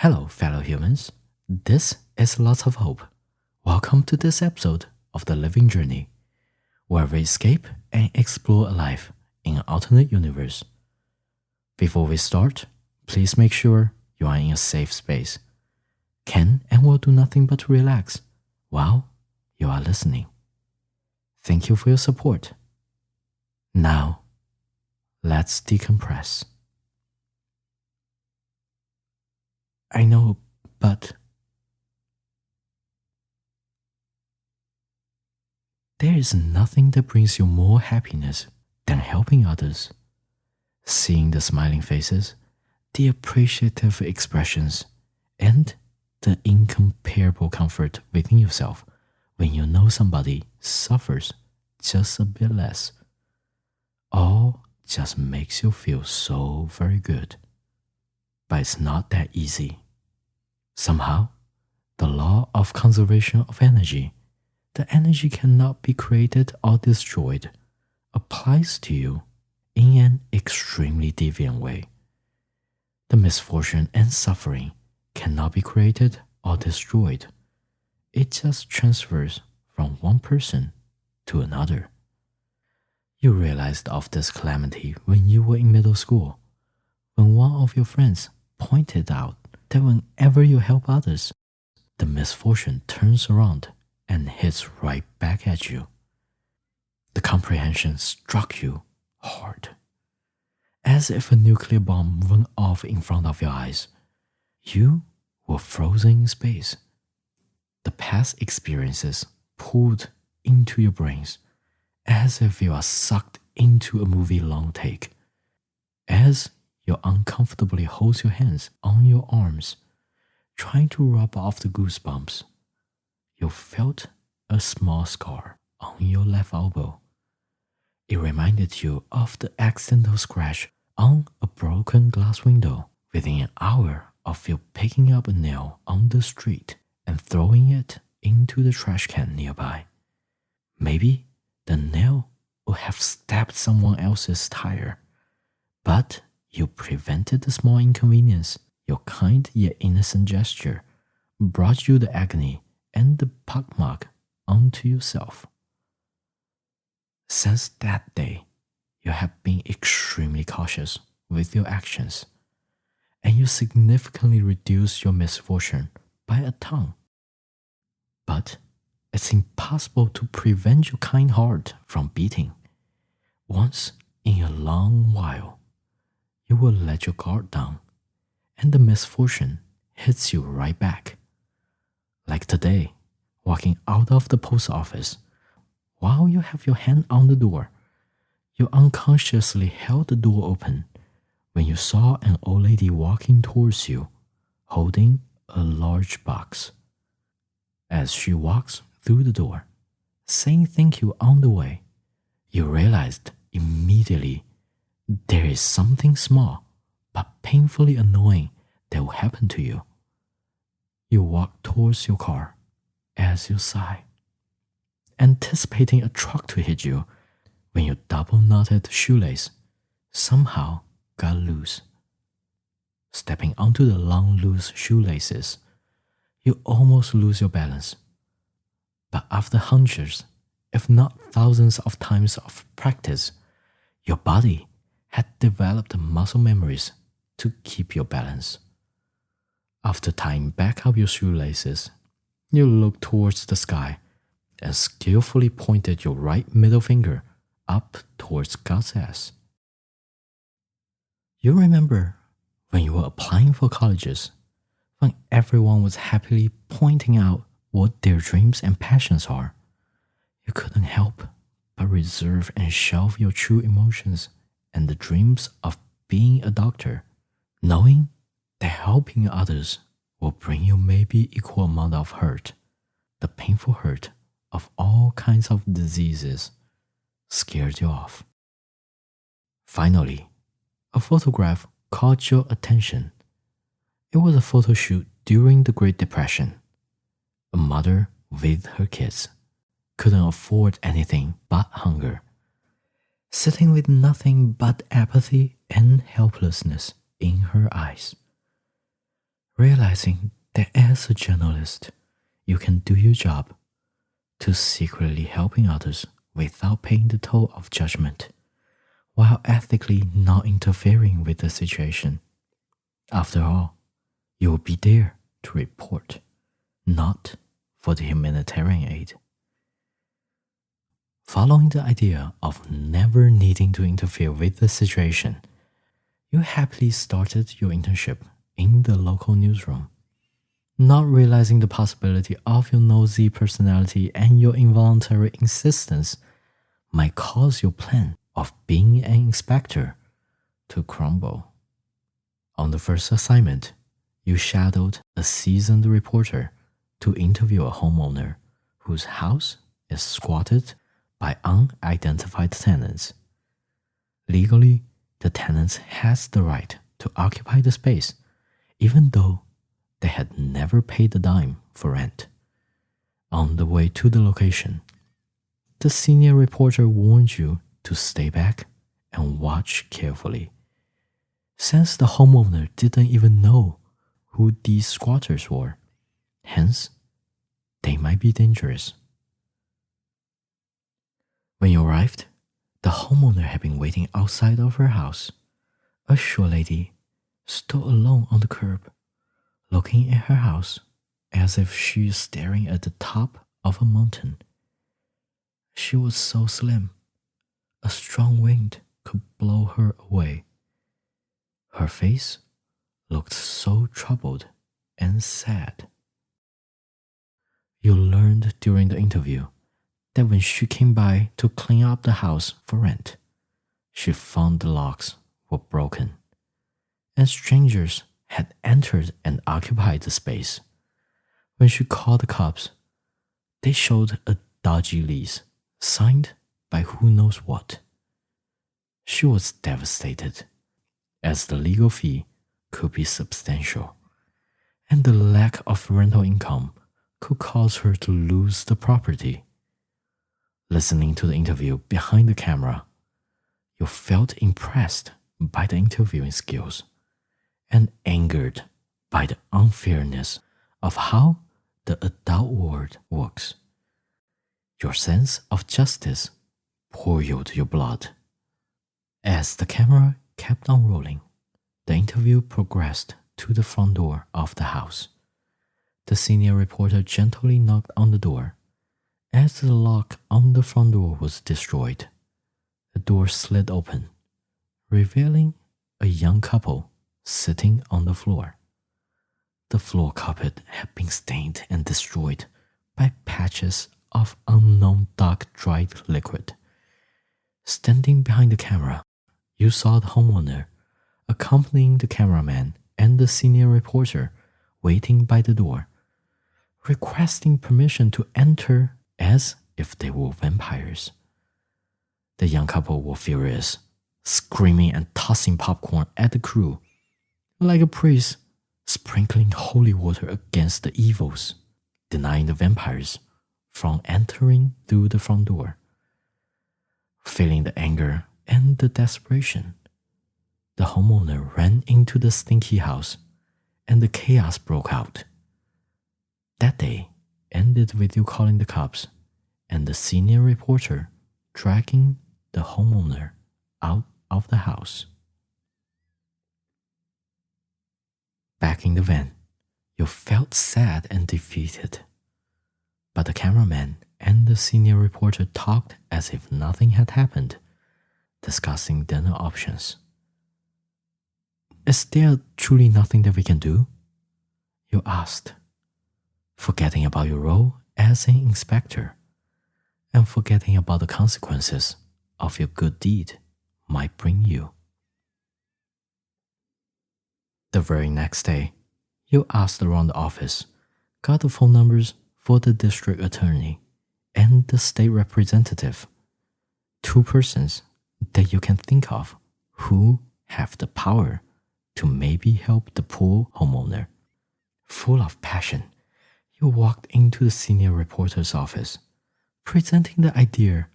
Hello, fellow humans. This is Lots of Hope. Welcome to this episode of The Living Journey, where we escape and explore a life in an alternate universe. Before we start, please make sure you are in a safe space, can and will do nothing but relax while you are listening. Thank you for your support. Now, let's decompress. I know, but there is nothing that brings you more happiness than helping others. Seeing the smiling faces, the appreciative expressions, and the incomparable comfort within yourself when you know somebody suffers just a bit less. All just makes you feel so very good. But it's not that easy. Somehow, the law of conservation of energy, the energy cannot be created or destroyed, applies to you in an extremely deviant way. The misfortune and suffering cannot be created or destroyed. It just transfers from one person to another. You realized of this calamity when you were in middle school, when one of your friends pointed out that whenever you help others, the misfortune turns around and hits right back at you. The comprehension struck you hard, as if a nuclear bomb went off in front of your eyes. You were frozen in space. The past experiences pulled into your brains, as if you are sucked into a movie long take. As you uncomfortably hold your hands on your arms, trying to rub off the goosebumps, you felt a small scar on your left elbow. It reminded you of the accidental scratch on a broken glass window within an hour of you picking up a nail on the street and throwing it into the trash can nearby. Maybe the nail would have stabbed someone else's tire, but you prevented the small inconvenience. Your kind yet innocent gesture brought you the agony and the pockmark onto yourself. Since that day, you have been extremely cautious with your actions, and you significantly reduced your misfortune by a ton. But it's impossible to prevent your kind heart from beating. Once in a long while, you will let your guard down, and the misfortune hits you right back. Like today, walking out of the post office, while you have your hand on the door, you unconsciously held the door open when you saw an old lady walking towards you, holding a large box. As she walks through the door, saying thank you on the way, you realized immediately there is something small but painfully annoying that will happen to you. You walk towards your car as you sigh, anticipating a truck to hit you when your double-knotted shoelace somehow got loose. Stepping onto the long loose shoelaces, you almost lose your balance. But after hundreds, if not thousands of times of practice, your body had developed muscle memories to keep your balance. After tying back up your shoelaces, you looked towards the sky and skillfully pointed your right middle finger up towards God's ass. You remember when you were applying for colleges, when everyone was happily pointing out what their dreams and passions are. You couldn't help but reserve and shelve your true emotions and the dreams of being a doctor, knowing that helping others will bring you maybe equal amount of hurt. The painful hurt of all kinds of diseases scared you off. Finally, a photograph caught your attention. It was a photo shoot during the Great Depression. A mother with her kids couldn't afford anything but hunger, sitting with nothing but apathy and helplessness in her eyes. realizing that as a journalist, you can do your job to secretly helping others without paying the toll of judgment, while ethically not interfering with the situation. After all, you will be there to report, not for the humanitarian aid. Following the idea of never needing to interfere with the situation, you happily started your internship in the local newsroom, not realizing the possibility of your nosy personality and your involuntary insistence might cause your plan of being an inspector to crumble. On the first assignment, you shadowed a seasoned reporter to interview a homeowner whose house is squatted by unidentified tenants. Legally, the tenants has the right to occupy the space, even though they had never paid a dime for rent. On the way to the location, the senior reporter warned you to stay back and watch carefully, since the homeowner didn't even know who these squatters were. Hence, they might be dangerous. When you arrived, the homeowner had been waiting outside of her house. A short lady stood alone on the curb, looking at her house as if she is staring at the top of a mountain. She was so slim, a strong wind could blow her away. Her face looked so troubled and sad. You learned during the interview that when she came by to clean up the house for rent, she found the locks were broken, and strangers had entered and occupied the space. When she called the cops, they showed a dodgy lease signed by who knows what. She was devastated, as the legal fee could be substantial, and the lack of rental income could cause her to lose the property. Listening to the interview behind the camera, you felt impressed by the interviewing skills and angered by the unfairness of how the adult world works. Your sense of justice boiled your blood. As the camera kept on rolling, the interview progressed to the front door of the house. The senior reporter gently knocked on the door. As the lock on the front door was destroyed, the door slid open, revealing a young couple sitting on the floor. The floor carpet had been stained and destroyed by patches of unknown dark dried liquid. Standing behind the camera, you saw the homeowner accompanying the cameraman and the senior reporter waiting by the door, requesting permission to enter as if they were vampires. The young couple were furious, screaming and tossing popcorn at the crew, like a priest sprinkling holy water against the evils, denying the vampires from entering through the front door. Feeling the anger and the desperation, the homeowner ran into the stinky house and the chaos broke out. That day ended with you calling the cops and the senior reporter dragging the homeowner out of the house. Back in the van, you felt sad and defeated, but the cameraman and the senior reporter talked as if nothing had happened, discussing dinner options. Is there truly nothing that we can do? You asked, forgetting about your role as an inspector and forgetting about the consequences of your good deed might bring you. The very next day, you asked around the office, got the phone numbers for the district attorney and the state representative, two persons that you can think of who have the power to maybe help the poor homeowner. Full of passion, you walked into the senior reporter's office, presenting the idea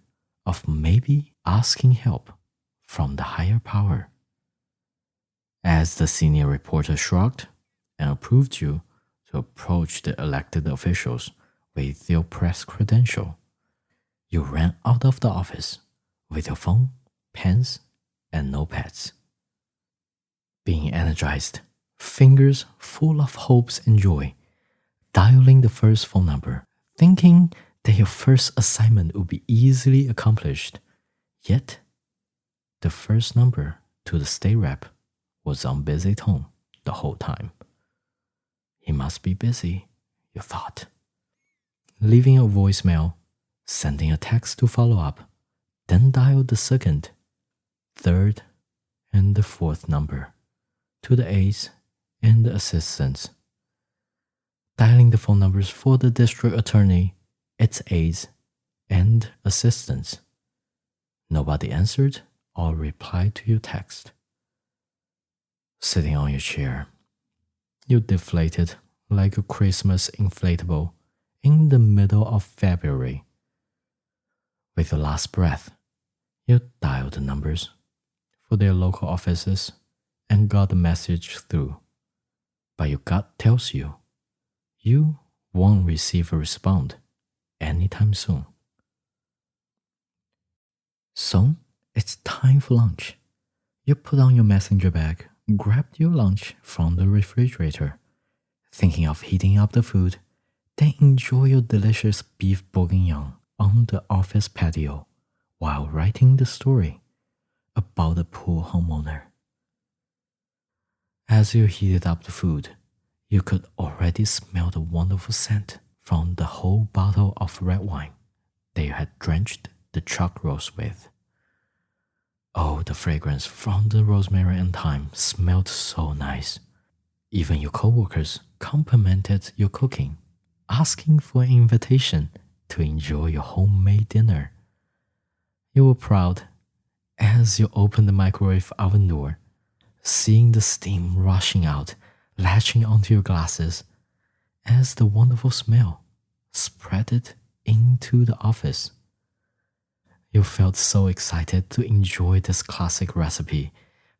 of maybe asking help from the higher power. As the senior reporter shrugged and approved you to approach the elected officials with your press credential. You ran out of the office with your phone, pens, and notepads. Being energized, fingers full of hopes and joy, dialing the first phone number, thinking that your first assignment would be easily accomplished. Yet, the first number to the state rep was on busy tone the whole time. He must be busy, you thought. Leaving a voicemail, sending a text to follow up, then dial the second, third, and the fourth number to the aides and the assistants. Dialing the phone numbers for the district attorney, its aides, and assistants. Nobody answered or replied to your text. Sitting on your chair, you deflated like a Christmas inflatable in the middle of February. With your last breath, you dialed the numbers for their local offices and got the message through. But your gut tells you you won't receive a response anytime soon. So, it's time for lunch. You put on your messenger bag, grabbed your lunch from the refrigerator, thinking of heating up the food, then enjoy your delicious beef bourguignon on the office patio while writing the story about the poor homeowner. As you heated up the food, you could already smell the wonderful scent from the whole bottle of red wine that you had drenched the chuck roast with. Oh, the fragrance from the rosemary and thyme smelled so nice. Even your coworkers complimented your cooking, asking for an invitation to enjoy your homemade dinner. You were proud as you opened the microwave oven door, seeing the steam rushing out, latching onto your glasses, as the wonderful smell spreaded into the office. You felt so excited to enjoy this classic recipe,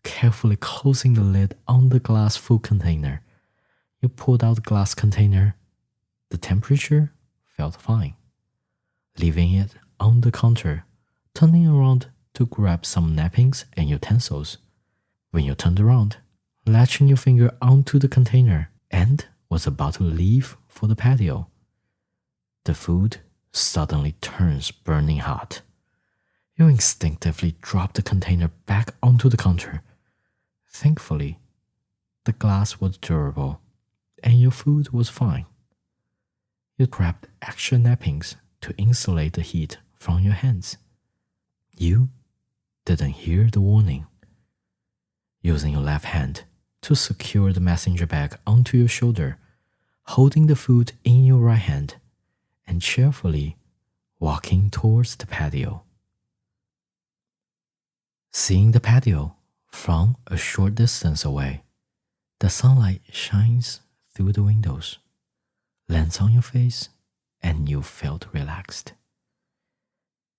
carefully closing the lid on the glass food container. You pulled out the glass container. The temperature felt fine. Leaving it on the counter, turning around to grab some napkins and utensils. When you turned around, latching your finger onto the container and was about to leave for the patio, the food suddenly turns burning hot. You instinctively drop the container back onto the counter. Thankfully, the glass was durable and your food was fine. You grabbed extra napkins to insulate the heat from your hands. You didn't hear the warning. Using your left hand to secure the messenger bag onto your shoulder, holding the food in your right hand, and cheerfully walking towards the patio. Seeing the patio from a short distance away, the sunlight shines through the windows, lands on your face, and you felt relaxed.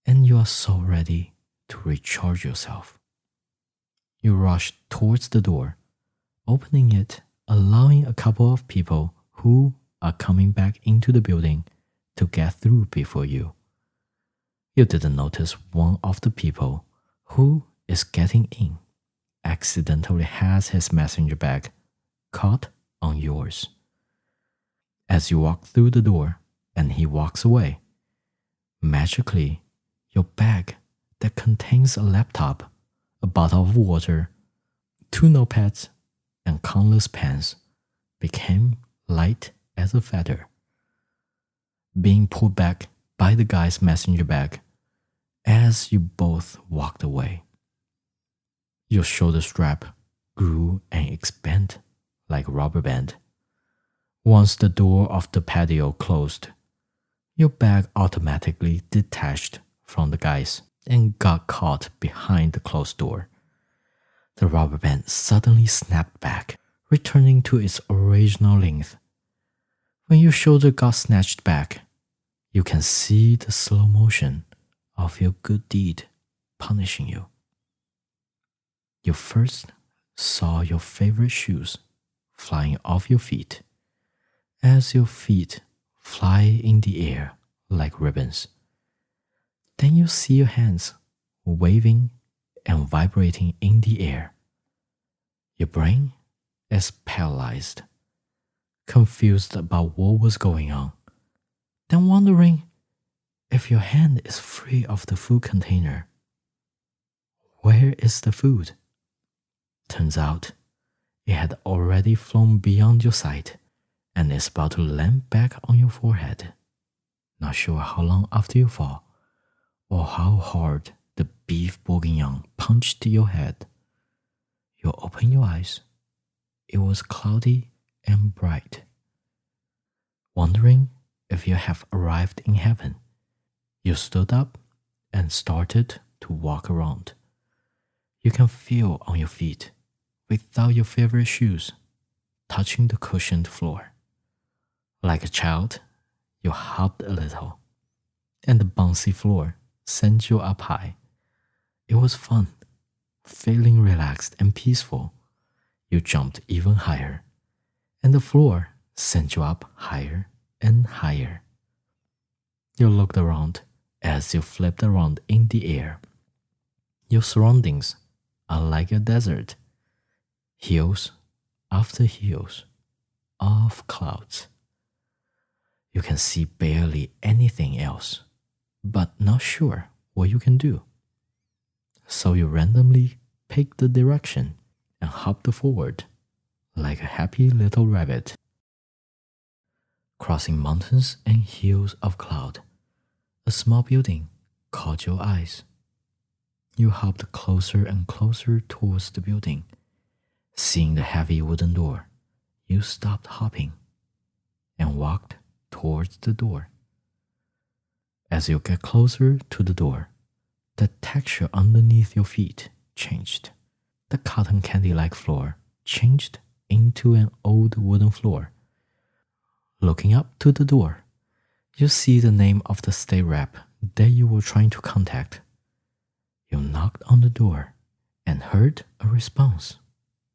And you are so ready to recharge yourself. You rush towards the door, opening it, allowing a couple of people who are coming back into the building to get through before you. You didn't notice one of the people who is getting in accidentally has his messenger bag caught on yours. As you walk through the door and he walks away, magically, your bag that contains a laptop, a bottle of water, 2 notepads, and countless pens became light as a feather, being pulled back by the guy's messenger bag as you both walked away. Your shoulder strap grew and expanded like a rubber band. Once the door of the patio closed, your bag automatically detached from the guys and got caught behind the closed door. The rubber band suddenly snapped back, returning to its original length. When your shoulder got snatched back, you can see the slow motion of your good deed punishing you. You first saw your favorite shoes flying off your feet as your feet fly in the air like ribbons. Then you see your hands waving and vibrating in the air. Your brain is paralyzed, confused about what was going on, then wondering if your hand is free of the food container. Where is the food? Turns out it had already flown beyond your sight and is about to land back on your forehead. Not sure how long after you fall, or how hard the beef bourguignon punched your head. You open your eyes. It was cloudy and bright. Wondering if you have arrived in heaven, you stood up and started to walk around. You can feel on your feet, without your favorite shoes, touching the cushioned floor. Like a child, you hopped a little, and the bouncy floor sent you up high. It was fun. Feeling relaxed and peaceful, you jumped even higher, and the floor sent you up higher and higher. You looked around as you flipped around in the air. Your surroundings are like a desert, hills after hills of clouds. You can see barely anything else, but not sure what you can do. So you randomly pick the direction and hopped forward like a happy little rabbit. Crossing mountains and hills of cloud, a small building caught your eyes. You hopped closer and closer towards the building. Seeing the heavy wooden door, you stopped hopping and walked towards the door. As you get closer to the door, the texture underneath your feet changed. The cotton candy-like floor changed into an old wooden floor. Looking up to the door, you see the name of the state rep that you were trying to contact. You knocked on the door and heard a response,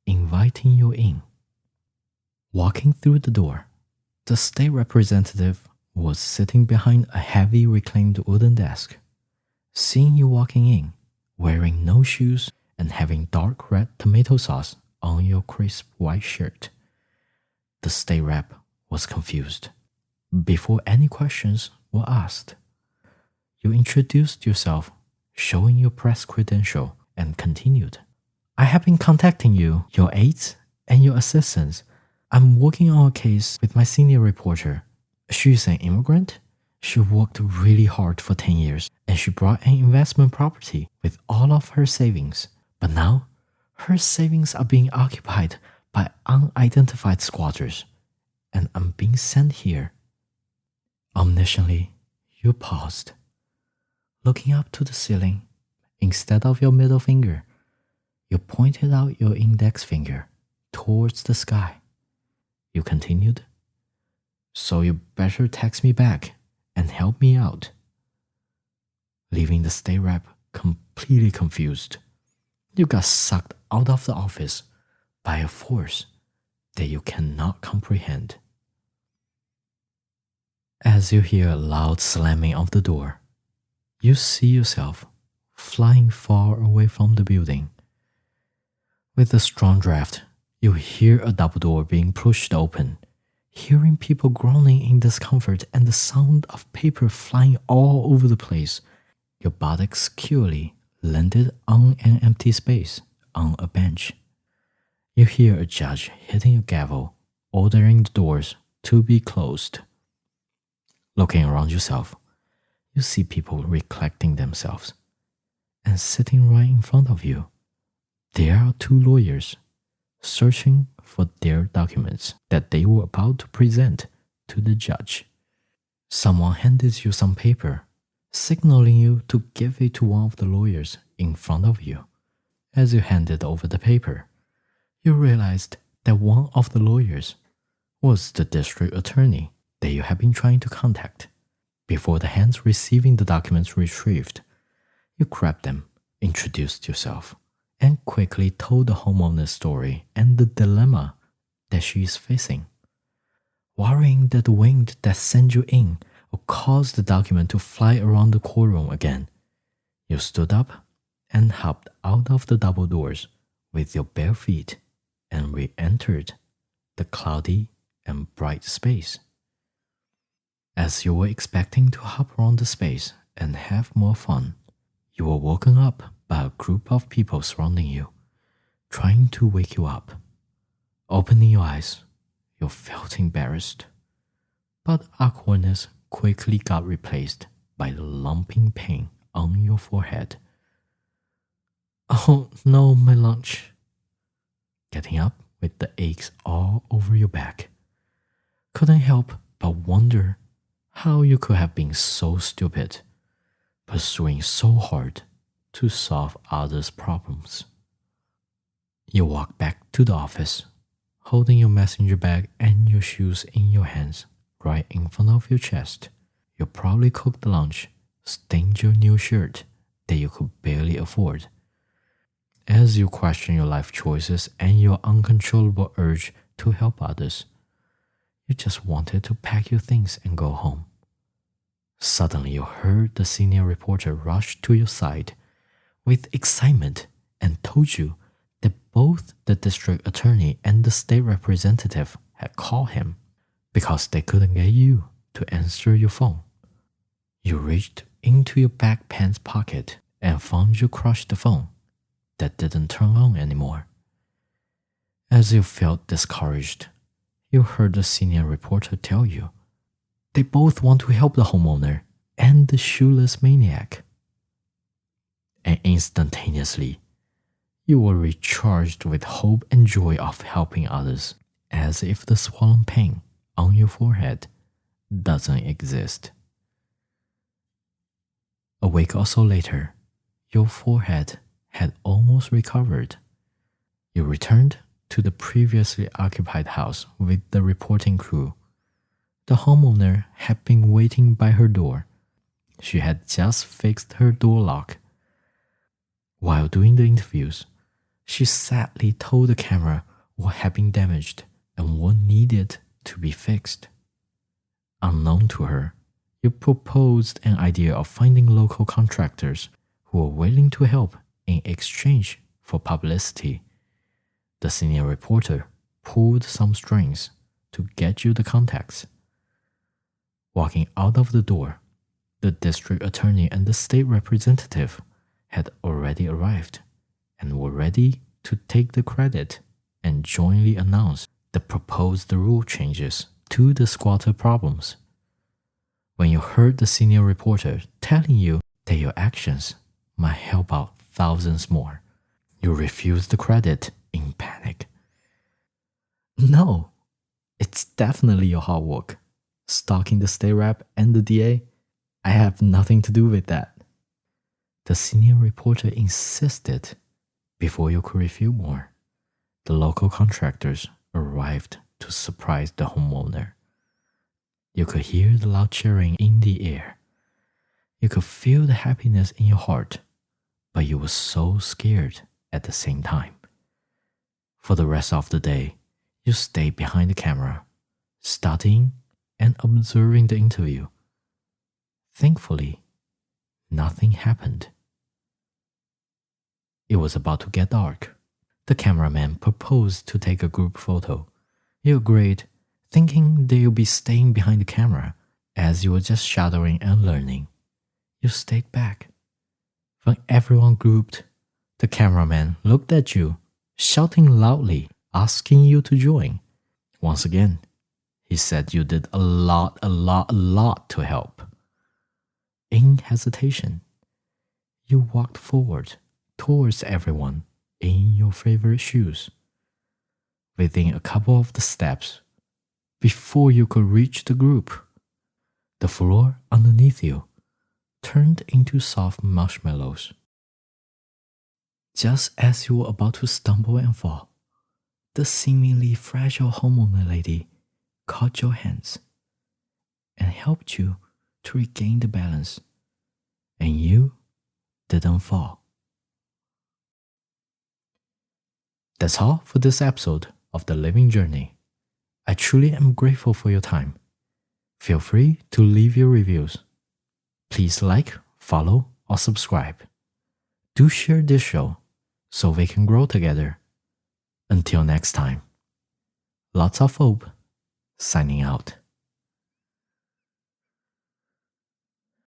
inviting you in. Walking through the door, the state representative was sitting behind a heavy reclaimed wooden desk. Seeing you walking in, wearing no shoes and having dark red tomato sauce on your crisp white shirt, the state rep was confused. Before any questions were asked, you introduced yourself, showing your press credential, and continued. I have been contacting you, your aides, and your assistants. I'm working on a case with my senior reporter. She's an immigrant. She worked really hard for 10 years, and she brought an investment property with all of her savings. But now, her savings are being occupied by unidentified squatters, and I'm being sent here. Omnisciently, you paused, looking up to the ceiling. Instead of your middle finger, you pointed out your index finger towards the sky. You continued, so you better text me back and help me out. Leaving the state rep completely confused, you got sucked out of the office by a force that you cannot comprehend. As you hear a loud slamming of the door, you see yourself flying far away from the building. With a strong draft, you hear a double door being pushed open, hearing people groaning in discomfort and the sound of paper flying all over the place. Your buttocks securely landed on an empty space on a bench. You hear a judge hitting a gavel, ordering the doors to be closed. Looking around yourself, you see people recollecting themselves. And sitting right in front of you, there are two lawyers searching for their documents that they were about to present to the judge. Someone handed you some paper, signaling you to give it to one of the lawyers in front of you. As you handed over the paper, you realized that one of the lawyers was the district attorney that you had been trying to contact. Before the hands receiving the documents retrieved, you grabbed them, introduced yourself, and quickly told the homeowner's story and the dilemma that she is facing. Worrying that the wind that sent you in will cause the document to fly around the courtroom again, you stood up and hopped out of the double doors with your bare feet and re-entered the cloudy and bright space. As you were expecting to hop around the space and have more fun, you were woken up by a group of people surrounding you, trying to wake you up. Opening your eyes, you felt embarrassed, but awkwardness quickly got replaced by the lumping pain on your forehead. Oh no, my lunch. Getting up with the aches all over your back. Couldn't help but wonder how you could have been so stupid, pursuing so hard to solve others' problems. You walk back to the office, holding your messenger bag and your shoes in your hands right in front of your chest. You probably cooked lunch, stained your new shirt that you could barely afford. As you question your life choices and your uncontrollable urge to help others, you just wanted to pack your things and go home. Suddenly, you heard the senior reporter rush to your side with excitement and told you that both the district attorney and the state representative had called him because they couldn't get you to answer your phone. You reached into your back pants pocket and found you crushed the phone that didn't turn on anymore. As you felt discouraged, you heard the senior reporter tell you they both want to help the homeowner and the shoeless maniac. And instantaneously, you were recharged with hope and joy of helping others, as if the swollen pain on your forehead doesn't exist. A week or so later, your forehead had almost recovered. You returned to the previously occupied house with the reporting crew. The homeowner had been waiting by her door. She had just fixed her door lock. While doing the interviews, she sadly told the camera what had been damaged and what needed to be fixed. Unknown to her, you proposed an idea of finding local contractors who were willing to help in exchange for publicity. The senior reporter pulled some strings to get you the contacts. Walking out of the door, the district attorney and the state representative had already arrived and were ready to take the credit and jointly announce the proposed rule changes to the squatter problems. When you heard the senior reporter telling you that your actions might help out thousands more, you refused the credit in panic. No, it's definitely your hard work. Stalking the state rep and the DA, I have nothing to do with that. The senior reporter insisted. Before you could refute more, the local contractors arrived to surprise the homeowner. You could hear the loud cheering in the air. You could feel the happiness in your heart, but you were so scared at the same time. For the rest of the day, you stayed behind the camera, studying and observing the interview. Thankfully, nothing happened. It was about to get dark. The cameraman proposed to take a group photo. You agreed, thinking that you'd be staying behind the camera as you were just shadowing and learning. You stayed back. When everyone grouped, the cameraman looked at you, shouting loudly, asking you to join. Once again, he said you did a lot to help. In hesitation, you walked forward towards everyone in your favorite shoes. Within a couple of the steps, before you could reach the group, the floor underneath you turned into soft marshmallows. Just as you were about to stumble and fall, the seemingly fragile homeowner lady caught your hands and helped you to regain the balance, and you didn't fall. That's all for this episode of The Living Journey. I truly am grateful for your time. Feel free to leave your reviews. Please like, follow, or subscribe. Do share this show so we can grow together. Until next time, lots of hope, signing out.